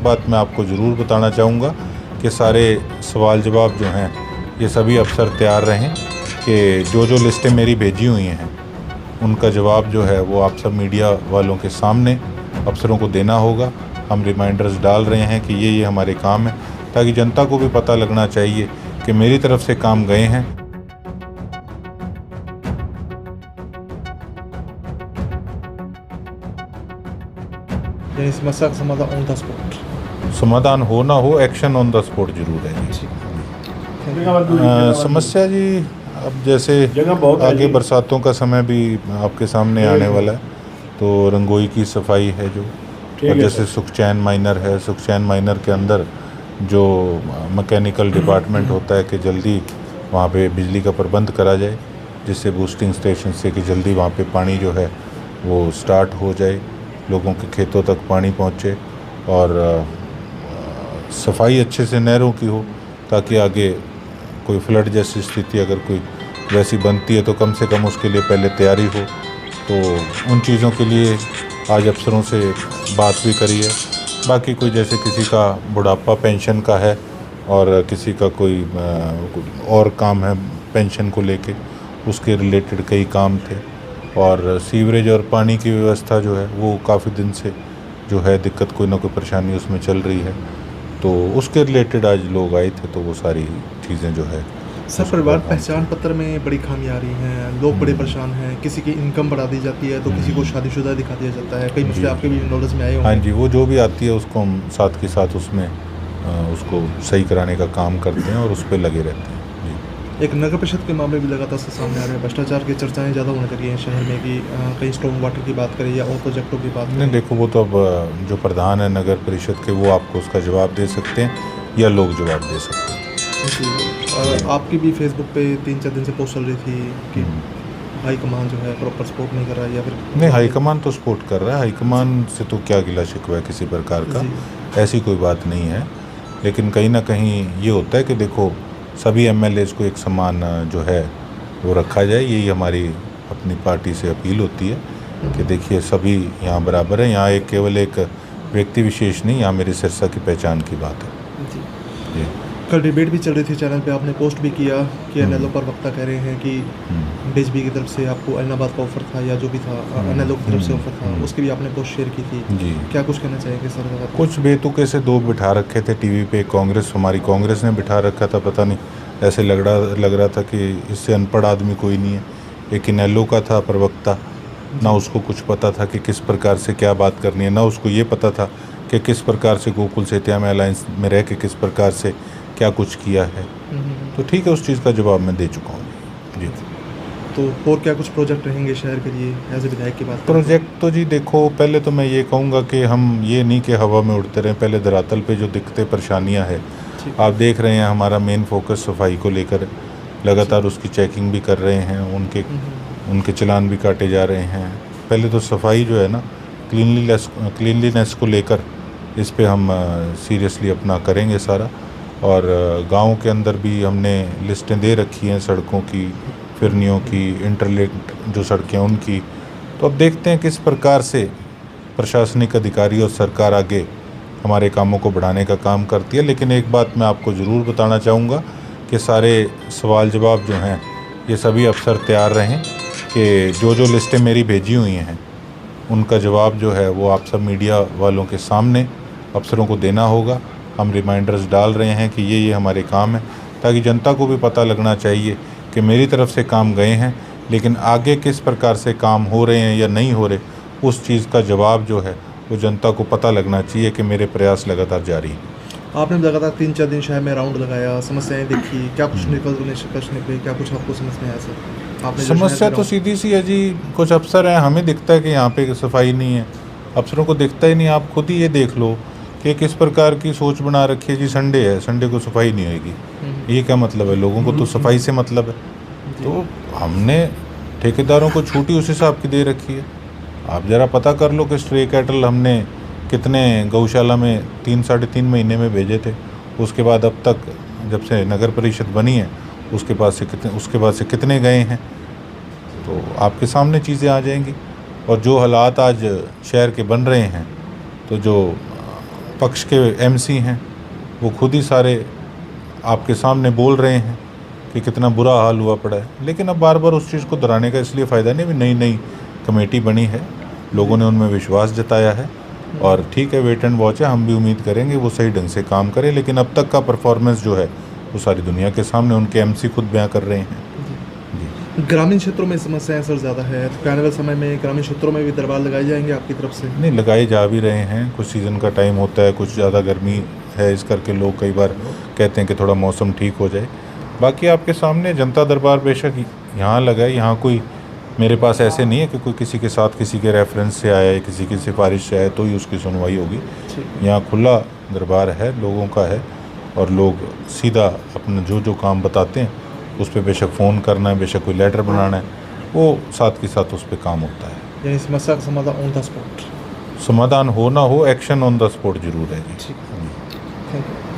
एक बात मैं आपको ज़रूर बताना चाहूँगा कि सारे सवाल जवाब जो हैं ये सभी अफसर तैयार रहें कि जो जो लिस्टें मेरी भेजी हुई हैं उनका जवाब जो है वो आप सब मीडिया वालों के सामने अफसरों को देना होगा। हम रिमाइंडर्स डाल रहे हैं कि ये हमारे काम है, ताकि जनता को भी पता लगना चाहिए कि मेरी तरफ से काम गए हैं। यानी समस्या का समाधान ऑन द स्पॉट, समाधान हो ना हो एक्शन ऑन द स्पॉट जरूर है जी। समस्या जी अब जैसे आगे बरसातों का समय भी आपके सामने आने वाला है, तो रंगोई की सफाई है जो, और जैसे सुखचैन माइनर है, सुखचैन माइनर के अंदर जो मैकेनिकल डिपार्टमेंट होता है कि जल्दी वहाँ पे बिजली का प्रबंध करा जाए, जिससे बूस्टिंग स्टेशन से कि जल्दी वहाँ पे पानी जो है वो स्टार्ट हो जाए, लोगों के खेतों तक पानी पहुँचे, और सफाई अच्छे से नहरों की हो, ताकि आगे कोई फ्लड जैसी स्थिति अगर कोई वैसी बनती है तो कम से कम उसके लिए पहले तैयारी हो। तो उन चीज़ों के लिए आज अफसरों से बात भी करी है। बाकी कोई जैसे किसी का बुढ़ापा पेंशन का है और किसी का कोई और काम है पेंशन को लेके, उसके रिलेटेड कई काम थे, और सीवरेज और पानी की व्यवस्था जो है वो काफ़ी दिन से जो है दिक्कत, कोई ना कोई परेशानी उसमें चल रही है, तो उसके रिलेटेड आज लोग आए थे, तो वो सारी चीज़ें जो है। सर, परिवार पहचान पत्र में बड़ी खामी आ रही हैं, लोग बड़े परेशान हैं, किसी की इनकम बढ़ा दी जाती है तो किसी को शादीशुदा दिखा दिया जाता है, कई मसले आपके भी नॉलेज में आए होंगे। हाँ जी, वो जो भी आती है उसको हम साथ के साथ उसमें उसको सही कराने का काम करते हैं और उस पर लगे रहते हैं जी। एक नगर परिषद के मामले भी लगातार से सामने आ रहे हैं, भ्रष्टाचार की चर्चाएं ज़्यादा होने लगी हैं शहर में कि कहीं स्टॉर्म वाटर की बात करें या और प्रोजेक्टों की बात नहीं, देखो वो तो अब जो प्रधान है नगर परिषद के, वो आपको उसका जवाब दे सकते हैं या लोग जवाब दे सकते हैं जी। आपकी भी फेसबुक पे 3-4 दिन से पोस्ट चल रही थी कि हाईकमान जो है प्रॉपर सपोर्ट नहीं कर रहा है, या फिर नहीं, हाईकमान तो सपोर्ट कर रहा है, हाईकमान से तो क्या गिला शिकवा है किसी प्रकार का, ऐसी कोई बात नहीं है। लेकिन कहीं ना कहीं ये होता है कि देखो सभी एमएलएज को एक समान जो है वो रखा जाए, यही हमारी अपनी पार्टी से अपील होती है कि देखिए सभी यहाँ बराबर है, यहाँ एक केवल एक व्यक्ति विशेष नहीं, यहाँ मेरी सिरसा की पहचान की बात है जी। कल डिबेट भी चल रही थी चैनल पे, आपने पोस्ट भी किया कि एनएलओ पर वक्ता कह रहे हैं कि बीएचबी की तरफ से आपको ऐलनाबाद का ऑफर था या जो भी था एनएलओ की तरफ से ऑफर था, उसकी भी आपने पोस्ट शेयर की थी जी। क्या कुछ कहना चाहेंगे सर? कुछ बेतुके से दो बिठा रखे थे टीवी पे, कांग्रेस, हमारी कांग्रेस ने बिठा रखा था, पता नहीं ऐसे लग रहा था कि इससे अनपढ़ आदमी कोई नहीं है। एक एनएलओ का था प्रवक्ता, ना उसको कुछ पता था कि किस प्रकार से क्या बात करनी है, ना उसको ये पता था कि किस प्रकार से गोकुल सेतिया में अलायंस में रह के किस प्रकार से क्या कुछ किया है। तो ठीक है, उस चीज़ का जवाब मैं दे चुका हूँ जी। तो और क्या कुछ प्रोजेक्ट रहेंगे शहर के लिए एज ए विधायक की बात? प्रोजेक्ट तो जी देखो, पहले तो मैं ये कहूँगा कि हम ये नहीं कि हवा में उड़ते रहें, पहले धरातल पे जो दिक्कतें परेशानियाँ हैं आप देख रहे हैं, हमारा मेन फोकस सफाई को लेकर, लगातार उसकी चेकिंग भी कर रहे हैं, उनके चालान भी काटे जा रहे हैं। पहले तो सफाई जो है ना, क्लीनलीनेस को लेकर इस पे हम सीरियसली अपना करेंगे सारा, और गाँव के अंदर भी हमने लिस्टें दे रखी हैं सड़कों की, फिरनियों की, इंटरलिंक्ड जो सड़कें उनकी। तो अब देखते हैं किस प्रकार से प्रशासनिक अधिकारी और सरकार आगे हमारे कामों को बढ़ाने का काम करती है। लेकिन एक बात मैं आपको ज़रूर बताना चाहूँगा कि सारे सवाल जवाब जो हैं ये सभी अफसर तैयार रहें कि जो जो लिस्टें मेरी भेजी हुई हैं उनका जवाब जो है वो आप सब मीडिया वालों के सामने अफसरों को देना होगा। हम रिमाइंडर्स डाल रहे हैं कि ये हमारे काम है, ताकि जनता को भी पता लगना चाहिए कि मेरी तरफ से काम गए हैं, लेकिन आगे किस प्रकार से काम हो रहे हैं या नहीं हो रहे, उस चीज़ का जवाब जो है वो जनता को पता लगना चाहिए कि मेरे प्रयास लगातार जारी हैं। आपने लगातार 3-4 दिन शहर में राउंड लगाया, समस्याएं देखी, क्या कुछ निष्कर्ष निकले, क्या कुछ आपको समझ में आया सर? आपने समस्या तो सीधी सी है जी, कुछ अफसर हैं, हमें दिखता है कि यहाँ पे सफाई नहीं है, अफसरों को दिखता ही नहीं। आप खुद ही ये देख लो कि किस प्रकार की सोच बना रखी है जी, संडे है, संडे को सफाई नहीं होगी, ये क्या मतलब है? लोगों को तो सफाई से मतलब है। तो हमने ठेकेदारों को छूटी उस हिसाब की दे रखी है। आप ज़रा पता कर लो कि स्ट्रे कैटल हमने कितने गौशाला में 3-3.5 महीने में भेजे थे, उसके बाद अब तक जब से नगर परिषद बनी है उसके बाद से कितने गए हैं, तो आपके सामने चीज़ें आ जाएंगी। और जो हालात आज शहर के बन रहे हैं, तो जो पक्ष के एमसी हैं वो खुद ही सारे आपके सामने बोल रहे हैं कि कितना बुरा हाल हुआ पड़ा है, लेकिन अब बार बार उस चीज़ को दोहराने का इसलिए फ़ायदा नहीं। भी नई कमेटी बनी है, लोगों ने उनमें विश्वास जताया है और ठीक है, वेट एंड वॉच है। हम भी उम्मीद करेंगे वो सही ढंग से काम करे, लेकिन अब तक का परफॉर्मेंस जो है वो सारी दुनिया के सामने उनके एमसी खुद बयां कर रहे हैं। ग्रामीण क्षेत्रों में समस्याएं सर ज़्यादा है, तो कार्निवल समय में ग्रामीण क्षेत्रों में भी दरबार लगाए जाएंगे आपकी तरफ से? नहीं, लगाए जा भी रहे हैं। कुछ सीज़न का टाइम होता है, कुछ ज़्यादा गर्मी है, इस करके लोग कई बार कहते हैं कि थोड़ा मौसम ठीक हो जाए। बाकी आपके सामने जनता दरबार बेशक यहाँ लगा है। यहाँ कोई मेरे पास ऐसे नहीं है कि कोई किसी के साथ किसी के रेफरेंस से आया है, किसी की सिफारिश से आया तो ही उसकी सुनवाई होगी। यहाँ खुला दरबार है, लोगों का है, और लोग सीधा अपना जो काम बताते हैं उस पर बेशक फ़ोन करना है, बेशक कोई लेटर बनाना है, वो साथ के साथ उस पर काम होता है। यानी समस्या का समाधान ऑन द स्पॉट? समाधान हो ना हो, एक्शन ऑन द स्पॉट जरूर है जी। ठीक है, थैंक यू।